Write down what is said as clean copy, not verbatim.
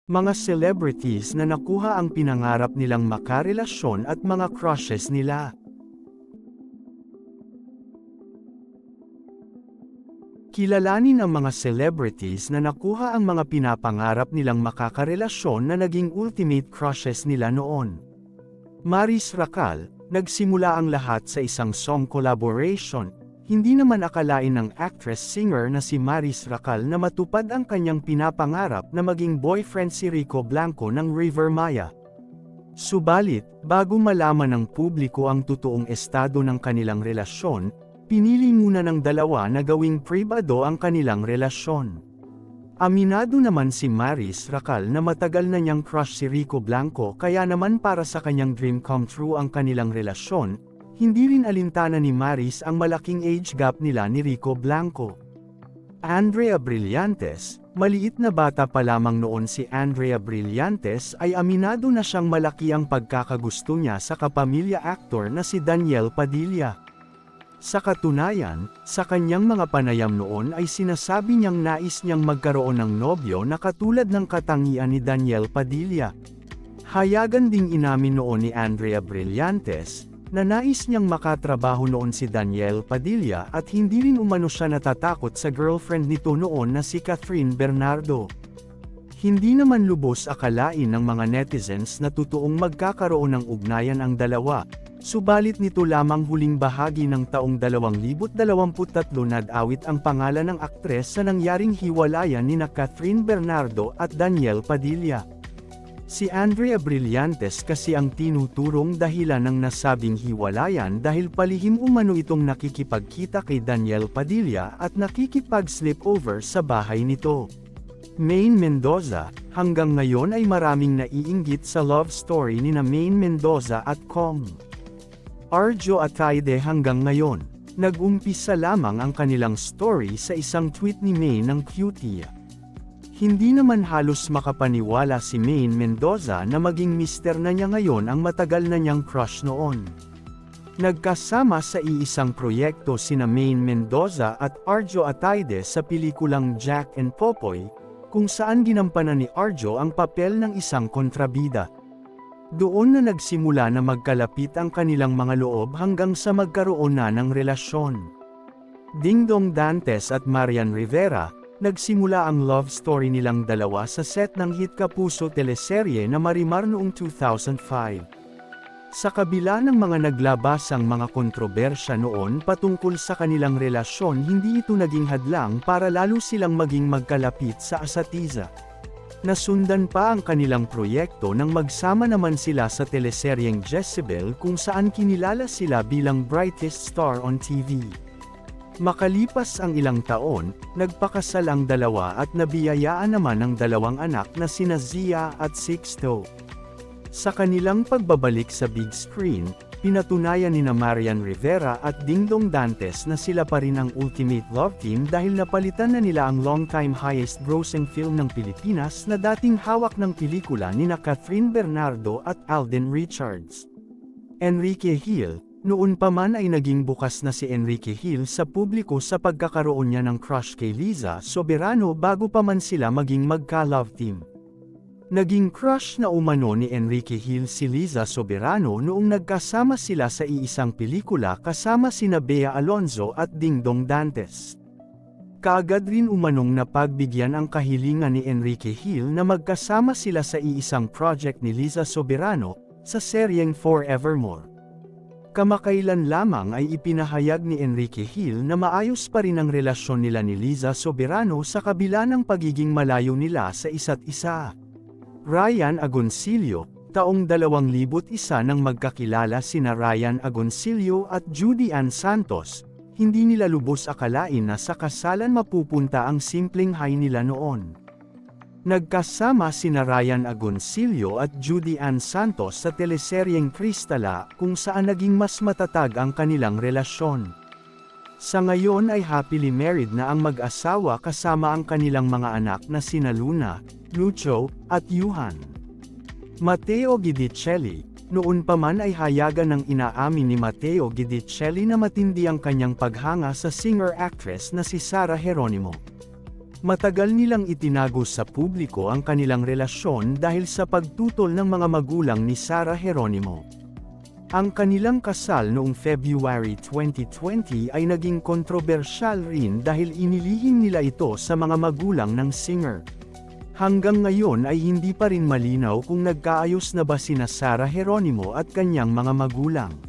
Mga celebrities na nakuha ang pinangarap nilang makarelasyon at mga crushes nila. Kilalanin ang mga celebrities na nakuha ang mga pinapangarap nilang makakarelasyon na naging ultimate crushes nila noon. Maris Racal, nagsimula ang lahat sa isang song collaboration. Hindi naman akalain ng actress-singer na si Maris Racal na matupad ang kanyang pinapangarap na maging boyfriend si Rico Blanco ng River Maya. Subalit, bago malaman ng publiko ang totoong estado ng kanilang relasyon, pinili muna ng dalawa na gawing pribado ang kanilang relasyon. Aminado naman si Maris Racal na matagal na niyang crush si Rico Blanco, kaya naman para sa kanyang dream come true ang kanilang relasyon. Hindi rin alintana ni Maris ang malaking age gap nila ni Rico Blanco. Andrea Brillantes, maliit na bata pa lamang noon si Andrea Brillantes ay aminado na siyang malaki ang pagkakagusto niya sa kapamilya actor na si Daniel Padilla. Sa katunayan, sa kanyang mga panayam noon ay sinasabi niyang nais niyang magkaroon ng nobyo na katulad ng katangian ni Daniel Padilla. Hayagan ding inamin noon ni Andrea Brillantes, na nais niyang makatrabaho noon si Daniel Padilla at hindi rin umano siya natatakot sa girlfriend nito noon na si Catherine Bernardo. Hindi naman lubos akalain ng mga netizens na totoong magkakaroon ng ugnayan ang dalawa, subalit nito lamang huling bahagi ng taong 2023 nadawit ang pangalan ng aktres sa nangyaring hiwalayan nina Catherine Bernardo at Daniel Padilla. Si Andrea Brillantes kasi ang tinuturong dahilan ng nasabing hiwalayan dahil palihim umano itong nakikipagkita kay Daniel Padilla at nakikipag-sleepover sa bahay nito. Maine Mendoza, hanggang ngayon ay maraming naiinggit sa love story nina Maine Mendoza at Kong Arjo Ataide hanggang ngayon. Nag-umpisa lamang ang kanilang story sa isang tweet ni Maine ng cutie. Hindi naman halos makapaniwala si Maine Mendoza na maging mister na niya ngayon ang matagal na niyang crush noon. Nagkasama sa iisang proyekto sina Maine Mendoza at Arjo Ataide sa pelikulang Jack and Popoy, kung saan ginampanan ni Arjo ang papel ng isang kontrabida. Doon na nagsimula na magkalapit ang kanilang mga loob hanggang sa magkaroon na ng relasyon. Dingdong Dantes at Marian Rivera, nagsimula ang love story nilang dalawa sa set ng hit Kapuso teleserye na Marimar noong 2005. Sa kabila ng mga naglabasang mga kontrobersya noon patungkol sa kanilang relasyon, hindi ito naging hadlang para lalo silang maging magkalapit sa asatiza. Nasundan pa ang kanilang proyekto nang magsama naman sila sa teleseryeng Jezebel kung saan kinilala sila bilang brightest star on TV. Makalipas ang ilang taon, nagpakasal ang dalawa at nabiyayaan naman ang dalawang anak na sina Zia at Sixto. Sa kanilang pagbabalik sa big screen, pinatunayan nina Marian Rivera at Dingdong Dantes na sila pa rin ang ultimate love team dahil napalitan na nila ang long-time highest grossing film ng Pilipinas na dating hawak ng pelikula nina Catherine Bernardo at Alden Richards. Enrique Hill. Noon pa man ay naging bukas na si Enrique Hill sa publiko sa pagkakaroon niya ng crush kay Liza Soberano bago pa man sila maging magka-love team. Naging crush na umano ni Enrique Hill si Liza Soberano noong nagkasama sila sa iisang pelikula kasama sina Bea Alonzo at Dingdong Dantes. Kaagad rin umanong napagbigyan ang kahilingan ni Enrique Hill na magkasama sila sa iisang project ni Liza Soberano, sa seryeng Forevermore. Kamakailan lamang ay ipinahayag ni Enrique Hill na maayos pa rin ang relasyon nila ni Liza Soberano sa kabila ng pagiging malayo nila sa isa't isa. Ryan Agoncillo, taong 2001 nang magkakilala sina Ryan Agoncillo at Judy Ann Santos, hindi nila lubos akalain na sa kasalan mapupunta ang simpleng hay nila noon. Nagkasama sina Ryan Agoncillo at Judy Ann Santos sa teleseryeng Kristala kung saan naging mas matatag ang kanilang relasyon. Sa ngayon ay happily married na ang mag-asawa kasama ang kanilang mga anak na sina Luna, Lucho, at Yuhan. Matteo Guidicelli, noon pa man ay hayagan ng inaamin ni Matteo Guidicelli na matindi ang kanyang paghanga sa singer-actress na si Sarah Geronimo. Matagal nilang itinago sa publiko ang kanilang relasyon dahil sa pagtutol ng mga magulang ni Sarah Geronimo. Ang kanilang kasal noong February 2020 ay naging kontrobersyal rin dahil inilihim nila ito sa mga magulang ng singer. Hanggang ngayon ay hindi pa rin malinaw kung nagkaayos na ba sina Sarah Geronimo at kanyang mga magulang.